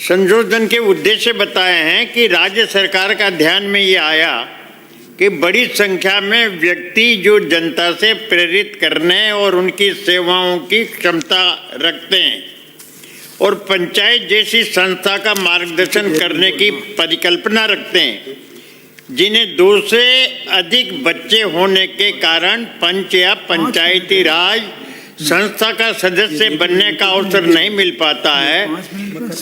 संशोधन के उद्देश्य बताए हैं कि राज्य सरकार का ध्यान में ये आया कि बड़ी संख्या में व्यक्ति जो जनता से प्रेरित करने और उनकी सेवाओं की क्षमता रखते हैं और पंचायत जैसी संस्था का मार्गदर्शन करने की परिकल्पना रखते हैं, जिन्हें 2 से अधिक बच्चे होने के कारण पंच या पंचायती राज संस्था का सदस्य बनने का अवसर नहीं मिल पाता है,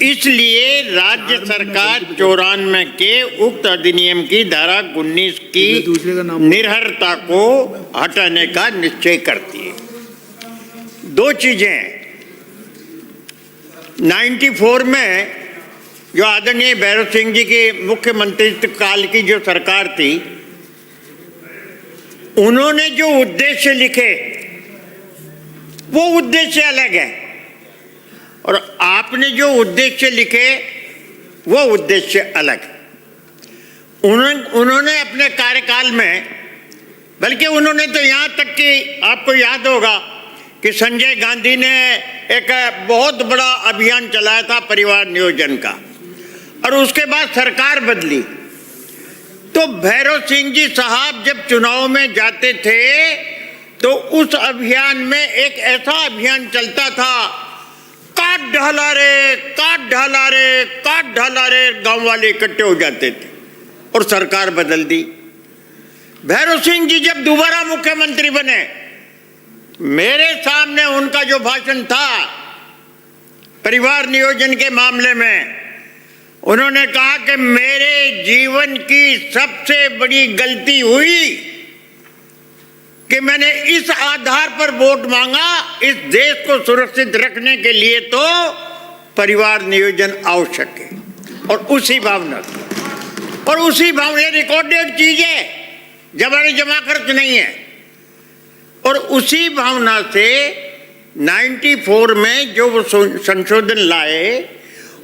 इसलिए राज्य सरकार 94 के उक्त अधिनियम की धारा 19 की निर्भरता को हटाने का निश्चय करती है। 2 चीजें 94 में जो आदरणीय भैरव सिंह जी की मुख्यमंत्री काल की जो सरकार थी, उन्होंने जो उद्देश्य लिखे वो उद्देश्य अलग है और आपने जो उद्देश्य लिखे वो उद्देश्य अलग। उन्होंने अपने कार्यकाल में, बल्कि उन्होंने तो यहाँ तक कि आपको याद होगा कि संजय गांधी ने एक बहुत बड़ा अभियान चलाया था परिवार नियोजन का, और उसके बाद सरकार बदली तो भैरव सिंह जी साहब जब चुनाव में जाते थे तो उस अभियान में एक ऐसा अभियान चलता था, काट ढाला रे, काट ढाला रे, काट ढाला रे, गांव वाले इकट्ठे हो जाते थे और सरकार बदल दी। भैरव सिंह जी जब दोबारा मुख्यमंत्री बने, मेरे सामने उनका जो भाषण था परिवार नियोजन के मामले में, उन्होंने कहा कि मेरे जीवन की सबसे बड़ी गलती हुई कि मैंने इस आधार पर वोट मांगा, इस देश को सुरक्षित रखने के लिए तो परिवार नियोजन आवश्यक है। और उसी भावना ये रिकॉर्डेड चीज है, जमा खर्च नहीं है। और उसी भावना से 94 में जो वो संशोधन लाए,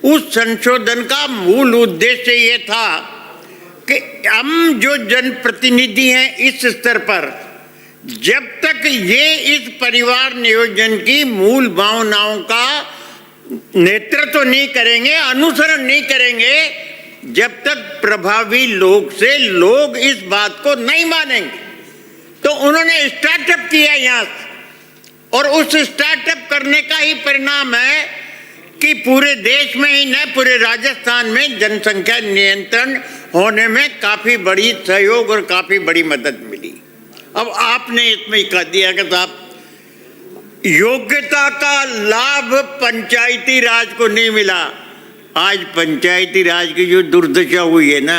उस संशोधन का मूल उद्देश्य ये था कि हम जो जनप्रतिनिधि हैं इस स्तर पर, जब तक ये इस परिवार नियोजन की मूल भावनाओं का नेतृत्व नहीं करेंगे, अनुसरण नहीं करेंगे, जब तक प्रभावी लोग से लोग इस बात को नहीं मानेंगे। तो उन्होंने स्टार्टअप किया यहाँ, और उस स्टार्टअप करने का ही परिणाम है कि पूरे देश में ही न पूरे राजस्थान में जनसंख्या नियंत्रण होने में काफी बड़ी सहयोग और काफी बड़ी मदद मिली। अब आपने इसमें कह दिया कि साहब योग्यता का लाभ पंचायती राज को नहीं मिला। आज पंचायती राज की जो दुर्दशा हुई है ना,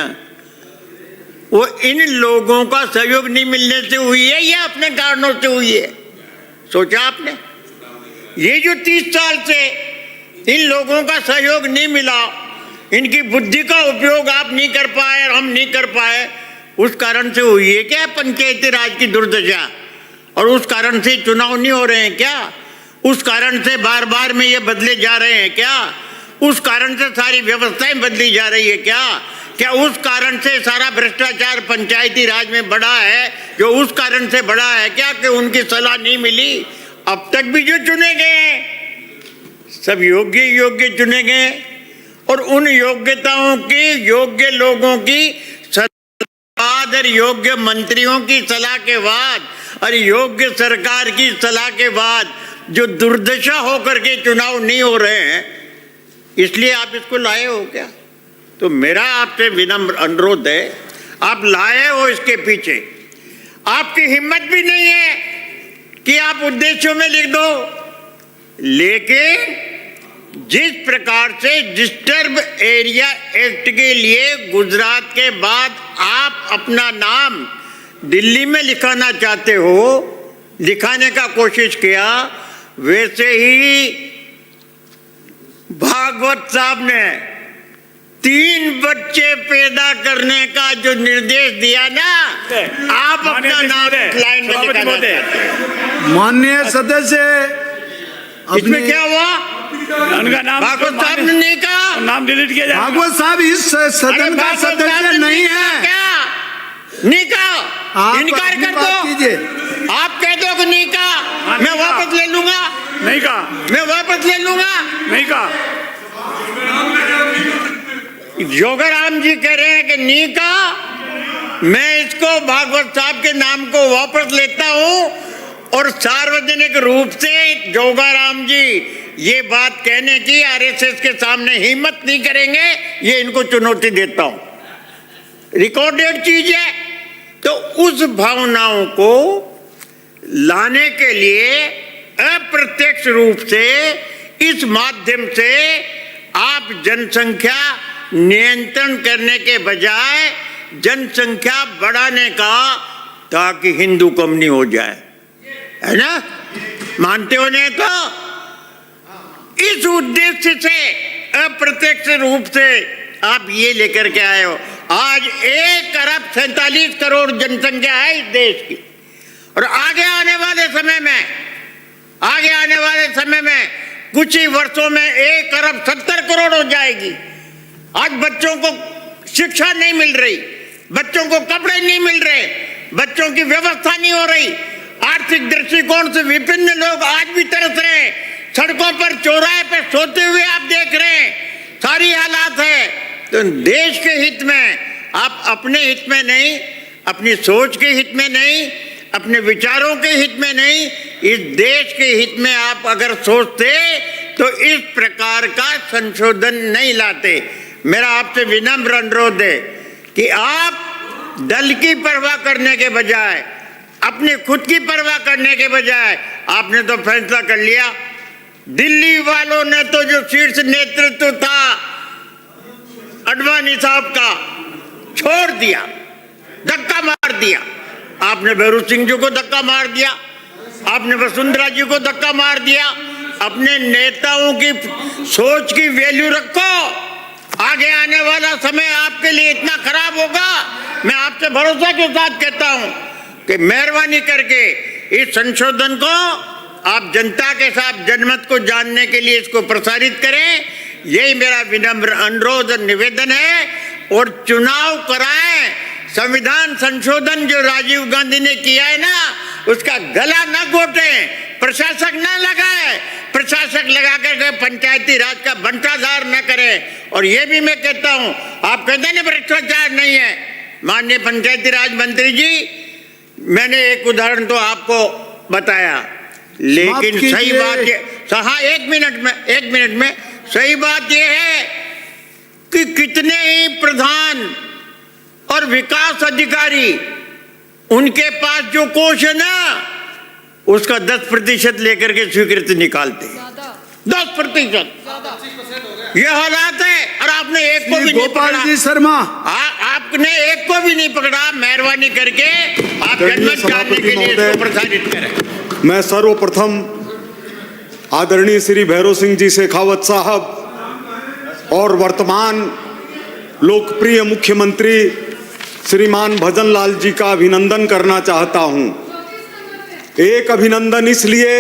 वो इन लोगों का सहयोग नहीं मिलने से हुई है या अपने कारणों से हुई है? सोचा आपने? ये जो 30 साल से इन लोगों का सहयोग नहीं मिला, इनकी बुद्धि का उपयोग आप नहीं कर पाए और हम नहीं कर पाए, उस कारण से हुई है क्या पंचायती राज की दुर्दशा? और उस कारण से चुनाव नहीं हो रहे हैं क्या? उस कारण से बार बार में ये बदले जा रहे हैं क्या? उस कारण से सारी व्यवस्थाएं बदली जा रही है क्या? क्या उस कारण से सारा भ्रष्टाचार पंचायती राज में बढ़ा है, जो उस कारण से बढ़ा है क्या कि उनकी सलाह नहीं मिली? अब तक भी जो चुने गए सब योग्य चुने गए, और उन योग्यताओं की, योग्य लोगों की और योग्य मंत्रियों की सलाह के बाद और योग्य सरकार की सलाह के बाद जो दुर्दशा होकर के चुनाव नहीं हो रहे हैं, इसलिए आप इसको लाए हो क्या? तो मेरा आपसे विनम्र अनुरोध है, आप लाए हो इसके पीछे, आपकी हिम्मत भी नहीं है कि आप उद्देश्यों में लिख दो, लेकिन जिस प्रकार से डिस्टर्ब एरिया एक्ट के लिए गुजरात के बाद आप अपना नाम दिल्ली में लिखाना चाहते हो, लिखाने का कोशिश किया, वैसे ही भागवत साहब ने 3 बच्चे पैदा करने का जो निर्देश दिया ना, आप अपना नाम लाइन में लिखाना चाहते हैं। माननीय सदस्य, इसमें क्या हुआ? उनका नाम भागवत साहब ने नहीं कहा, नाम डिलीट किया जाए। भागवत साहब इस सदन का सदस्य नहीं है क्या? नहीं कहा, इनकार कर दो। आप कह दो कि नहीं कहा, मैं वापस ले लूंगा। नहीं कहा, मैं वापस ले लूंगा। नहीं कहा। योगाराम जी कह रहे हैं कि नी का, मैं इसको भागवत साहब के नाम को वापस लेता हूं और सार्वजनिक रूप से जोगाराम जी ये बात कहने की आरएसएस के सामने हिम्मत नहीं करेंगे, ये इनको चुनौती देता हूं। रिकॉर्डेड चीज है। तो उस भावनाओं को लाने के लिए अप्रत्यक्ष रूप से इस माध्यम से आप जनसंख्या नियंत्रण करने के बजाय जनसंख्या बढ़ाने का, ताकि हिंदू कम नहीं हो जाए, है ना? मानते हो नहीं? तो इस उद्देश्य से अप्रत्यक्ष रूप से आप ये लेकर के आए हो। आज 1 अरब 47 करोड़ जनसंख्या है इस देश की, और आगे आने वाले समय में कुछ ही वर्षों में 1 अरब 70 करोड़ हो जाएगी। आज बच्चों को शिक्षा नहीं मिल रही, बच्चों को कपड़े नहीं मिल रहे, बच्चों की व्यवस्था नहीं हो रही। आर्थिक दृष्टिकोण से विभिन्न लोग आज भी तरस रहे हैं। सड़कों पर चौराहे पर सोते हुए आप देख रहे हैं, सारी हालात है। तो देश के हित में, आप अपने हित में नहीं, अपनी सोच के हित में नहीं, अपने विचारों के हित में नहीं, इस देश के हित में आप अगर सोचते तो इस प्रकार का संशोधन नहीं लाते। मेरा आपसे विनम्र अनुरोध है कि आप दल की परवाह करने के बजाय, अपने खुद की परवाह करने के बजाय, आपने तो फैसला कर लिया। दिल्ली वालों ने तो जो शीर्ष नेतृत्व था अडवाणी साहब का, छोड़ दिया, धक्का मार दिया। आपने भैरू सिंह जी को धक्का मार दिया, आपने वसुंधरा जी को धक्का मार दिया। अपने नेताओं की सोच की वैल्यू रखो। आगे आने वाला समय आपके लिए इतना खराब होगा, मैं आपसे भरोसा के साथ कहता हूं कि मेहरबानी करके इस संशोधन को आप जनता के साथ जनमत को जानने के लिए इसको प्रसारित करें। यही मेरा विनम्र अनुरोध और निवेदन है। और चुनाव कराएं। संविधान संशोधन जो राजीव गांधी ने किया है ना, उसका गला न घोटें, प्रशासक न लगाए, प्रशासक लगा करके पंचायती राज का बंटाधार न करें। और ये भी मैं कहता हूं, आप कहते हैं ना भ्रष्टाचार नहीं है, माननीय पंचायती राज मंत्री जी, मैंने एक उदाहरण तो आपको बताया, लेकिन सही बात ये, हाँ एक मिनट में सही बात ये है कि कितने ही प्रधान और विकास अधिकारी, उनके पास जो कोष है ना, उसका 10% लेकर के स्वीकृति निकालते हैं। 10%। ये हालात है। और आपने एक को भी नहीं पकड़ा जी शर्मा, आपने एक को भी नहीं पकड़ा। मेहरबानी करके आप जनमत जानने के लिए इसको प्रसारित करें। मैं सर्वप्रथम आदरणीय श्री भैरव सिंह जी शेखावत साहब और वर्तमान लोकप्रिय मुख्यमंत्री श्रीमान भजन लाल जी का अभिनंदन करना चाहता हूं। एक अभिनंदन इसलिए